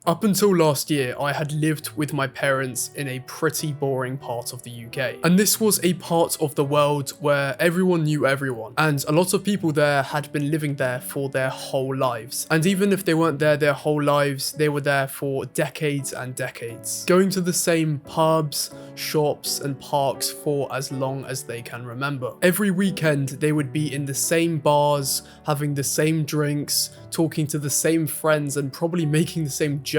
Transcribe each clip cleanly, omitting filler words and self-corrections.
Up until last year, I had lived with my parents in a pretty boring part of the UK. And this was a part of the world where everyone knew everyone. And a lot of people there had been living there for their whole lives. And even if they weren't there their whole lives, they were there for decades and decades. Going to the same pubs, shops, and parks for as long as they can remember. Every weekend, they would be in the same bars, having the same drinks, talking to the same friends, and probably making the same jokes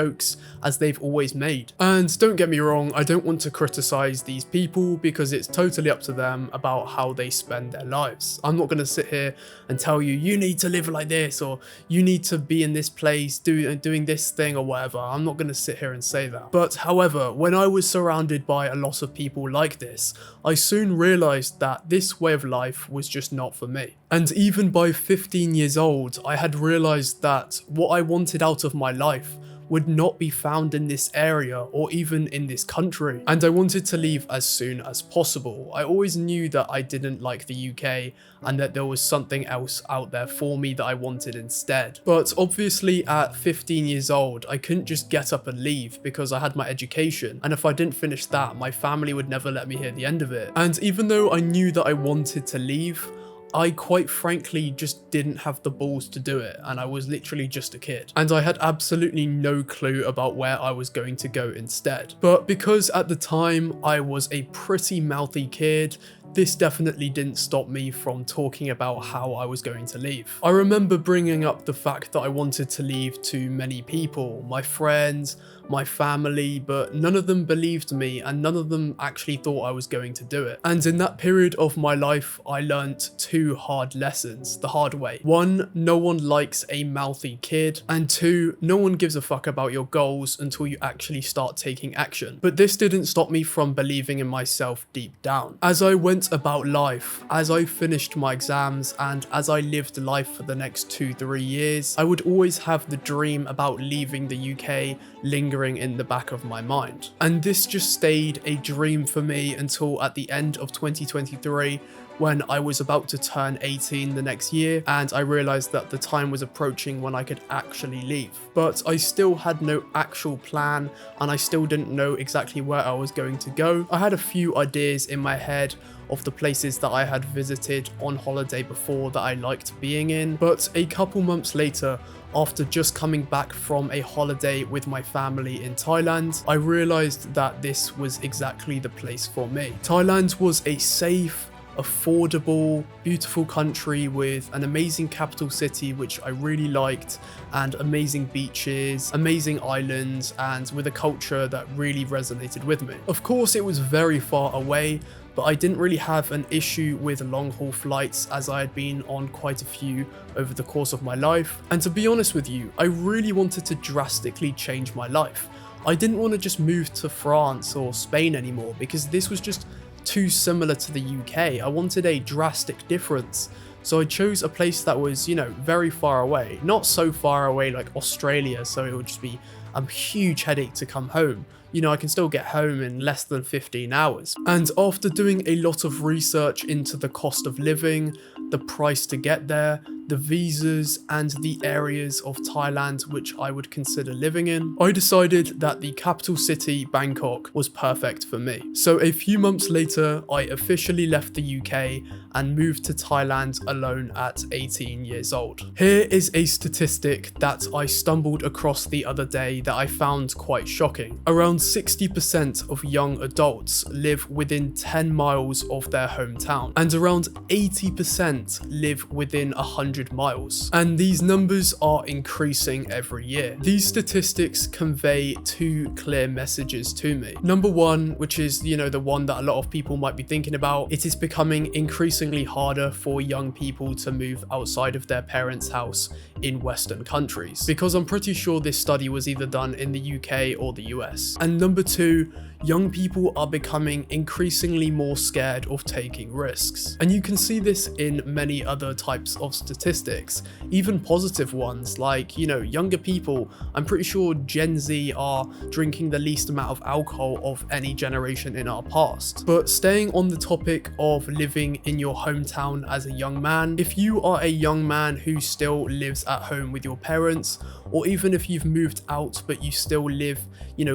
as they've always made. And don't get me wrong, I don't want to criticize these people because it's totally up to them about how they spend their lives. I'm not going to sit here and tell you, you need to live like this, or you need to be in this place doing this thing or whatever. I'm not going to sit here and say that. But however, when I was surrounded by a lot of people like this, I soon realized that this way of life was just not for me. And even by 15 years old, I had realized that what I wanted out of my life would not be found in this area or even in this country. And I wanted to leave as soon as possible. I always knew that I didn't like the UK and that there was something else out there for me that I wanted instead. But obviously at 15 years old, I couldn't just get up and leave because I had my education. And if I didn't finish that, my family would never let me hear the end of it. And even though I knew that I wanted to leave, I quite frankly just didn't have the balls to do it, and I was literally just a kid. And I had absolutely no clue about where I was going to go instead. But because at the time I was a pretty mouthy kid, this definitely didn't stop me from talking about how I was going to leave. I remember bringing up the fact that I wanted to leave to many people, my friends, my family, but none of them believed me and none of them actually thought I was going to do it. And in that period of my life, I learnt two hard lessons the hard way. One, no one likes a mouthy kid, and two, no one gives a fuck about your goals until you actually start taking action. But this didn't stop me from believing in myself deep down. As I went about life, as I finished my exams, and as I lived life for the next 2-3 years, I would always have the dream about leaving the UK lingering in the back of my mind. And this just stayed a dream for me until at the end of 2023, when I was about to turn 18 the next year, and I realized that the time was approaching when I could actually leave. But I still had no actual plan, and I still didn't know exactly where I was going to go. I had a few ideas in my head of the places that I had visited on holiday before that I liked being in, but a couple months later, after just coming back from a holiday with my family in Thailand, I realized that this was exactly the place for me. Thailand was a safe, affordable, beautiful country with an amazing capital city which I really liked, and amazing beaches, amazing islands, and with a culture that really resonated with me. Of course, it was very far away, but I didn't really have an issue with long haul flights as I had been on quite a few over the course of my life. And to be honest with you, I really wanted to drastically change my life. I didn't want to just move to France or Spain anymore because this was just too similar to the UK. I wanted a drastic difference. So I chose a place that was, very far away. Not so far away like Australia, so it would just be a huge headache to come home. I can still get home in less than 15 hours. And after doing a lot of research into the cost of living, the price to get there, the visas, and the areas of Thailand which I would consider living in, I decided that the capital city, Bangkok, was perfect for me. So a few months later, I officially left the UK and moved to Thailand alone at 18 years old. Here is a statistic that I stumbled across the other day that I found quite shocking. Around 60% of young adults live within 10 miles of their hometown, and around 80% live within 100 miles. And these numbers are increasing every year. These statistics convey two clear messages to me. Number one, which is, the one that a lot of people might be thinking about, it is becoming increasingly harder for young people to move outside of their parents' house in Western countries. Because I'm pretty sure this study was either done in the UK or the US. And number two, young people are becoming increasingly more scared of taking risks. And you can see this in many other types of statistics, even positive ones like, younger people. I'm pretty sure Gen Z are drinking the least amount of alcohol of any generation in our past. But staying on the topic of living in your hometown as a young man, if you are a young man who still lives at home with your parents, or even if you've moved out but you still live,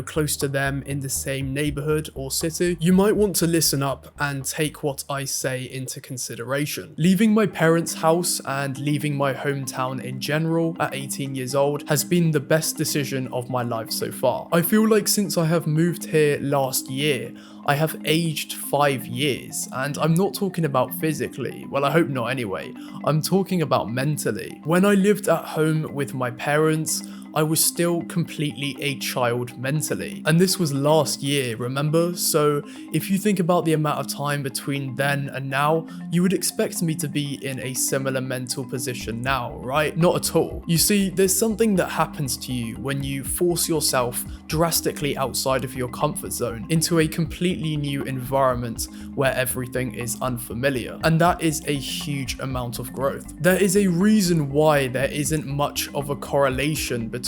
close to them in the same neighborhood or city, you might want to listen up and take what I say into consideration. Leaving my parents' house and leaving my hometown in general at 18 years old has been the best decision of my life so far. I feel like since I have moved here last year, I have aged 5 years, and I'm not talking about physically, well I hope not anyway, I'm talking about mentally. When I lived at home with my parents, I was still completely a child mentally. And this was last year, remember? So if you think about the amount of time between then and now, you would expect me to be in a similar mental position now, right? Not at all. You see, there's something that happens to you when you force yourself drastically outside of your comfort zone into a completely new environment where everything is unfamiliar. And that is a huge amount of growth. There is a reason why there isn't much of a correlation between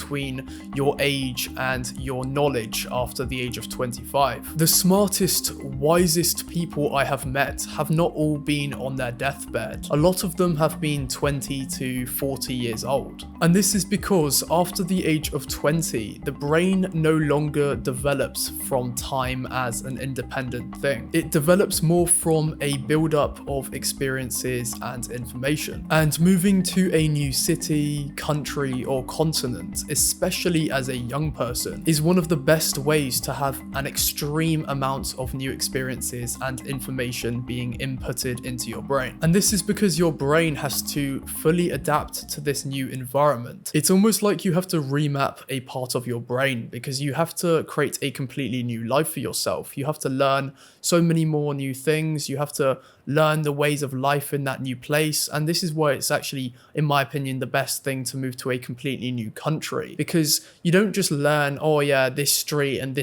your age and your knowledge after the age of 25. The smartest, wisest people I have met have not all been on their deathbed. A lot of them have been 20 to 40 years old. And this is because after the age of 20, the brain no longer develops from time as an independent thing. It develops more from a build-up of experiences and information. And moving to a new city, country, or continent, especially as a young person, is one of the best ways to have an extreme amount of new experiences and information being inputted into your brain. And this is because your brain has to fully adapt to this new environment. It's almost like you have to remap a part of your brain because you have to create a completely new life for yourself. You have to learn so many more new things. You have to learn the ways of life in that new place. And this is why it's actually, in my opinion, the best thing to move to a completely new country, because you don't just learn, oh yeah, this street and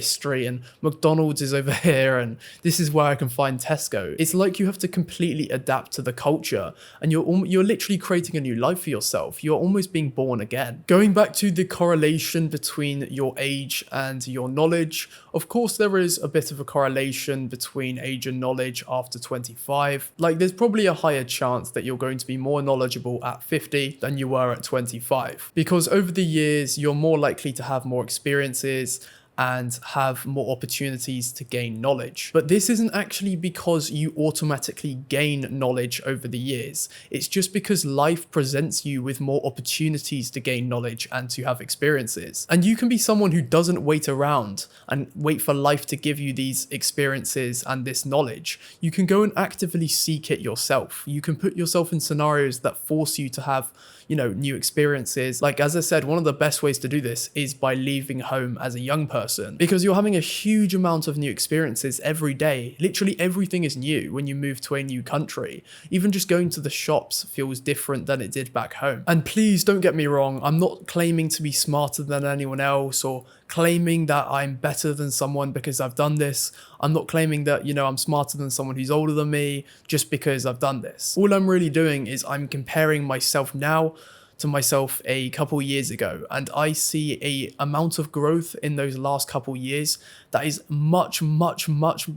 McDonald's is over here and this is where I can find Tesco. It's like you have to completely adapt to the culture, and you're literally creating a new life for yourself. You're almost being born again. Going back to the correlation between your age and your knowledge, of course there is a bit of a correlation between age and knowledge after 25. Like there's probably a higher chance that you're going to be more knowledgeable at 50 than you were at 25, because over the years you're more likely to have more experiences and have more opportunities to gain knowledge. But this isn't actually because you automatically gain knowledge over the years. It's just because life presents you with more opportunities to gain knowledge and to have experiences. And you can be someone who doesn't wait around and wait for life to give you these experiences and this knowledge. You can go and actively seek it yourself. You can put yourself in scenarios that force you to have new experiences. Like, as I said, one of the best ways to do this is by leaving home as a young person, because you're having a huge amount of new experiences every day. Literally everything is new when you move to a new country. Even just going to the shops feels different than it did back home. And please don't get me wrong, I'm not claiming to be smarter than anyone else or claiming that I'm better than someone because I've done this. I'm not claiming that, I'm smarter than someone who's older than me just because I've done this. All I'm really doing is I'm comparing myself now to myself a couple years ago, and I see a amount of growth in those last couple years that is much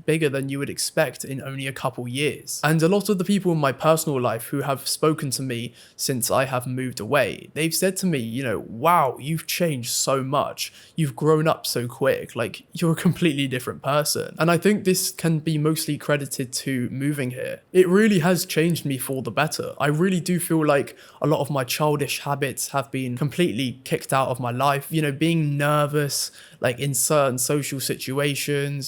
bigger than you would expect in only a couple years. And a lot of the people in my personal life who have spoken to me since I have moved away, they've said to me, wow, you've changed so much. You've grown up so quick. Like, you're a completely different person. And I think this can be mostly credited to moving here. It really has changed me for the better. I really do feel like a lot of my childish habits have been completely kicked out of my life. Being nervous, like in certain social situations,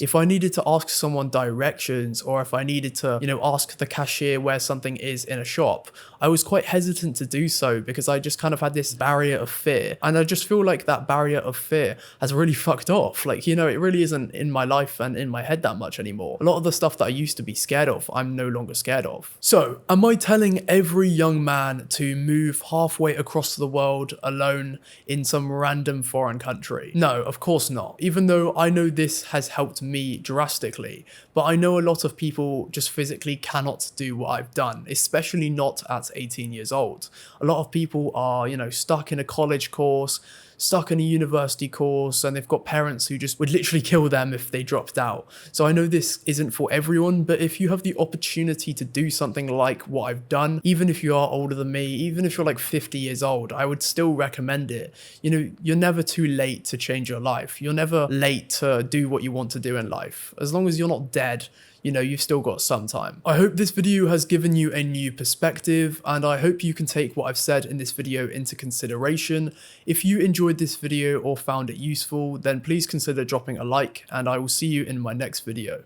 if I needed to ask someone directions, or if I needed to, ask the cashier where something is in a shop, I was quite hesitant to do so because I just kind of had this barrier of fear. And I just feel like that barrier of fear has really fucked off. Like, it really isn't in my life and in my head that much anymore. A lot of the stuff that I used to be scared of, I'm no longer scared of. So, am I telling every young man to move halfway across the world alone in some random foreign country? No, of course not. Even though I know this has helped me drastically, but I know a lot of people just physically cannot do what I've done, especially not at 18 years old. A lot of people are, stuck in a college course, stuck in a university course and they've got parents who just would literally kill them if they dropped out. So I know this isn't for everyone, but if you have the opportunity to do something like what I've done, even if you are older than me, even if you're like 50 years old, I would still recommend it. You know, you're never too late to change your life. You're never late to do what you want to do in life. As long as you're not dead, you know, you've still got some time. I hope this video has given you a new perspective, and I hope you can take what I've said in this video into consideration. If you enjoyed this video or found it useful, then please consider dropping a like, and I will see you in my next video.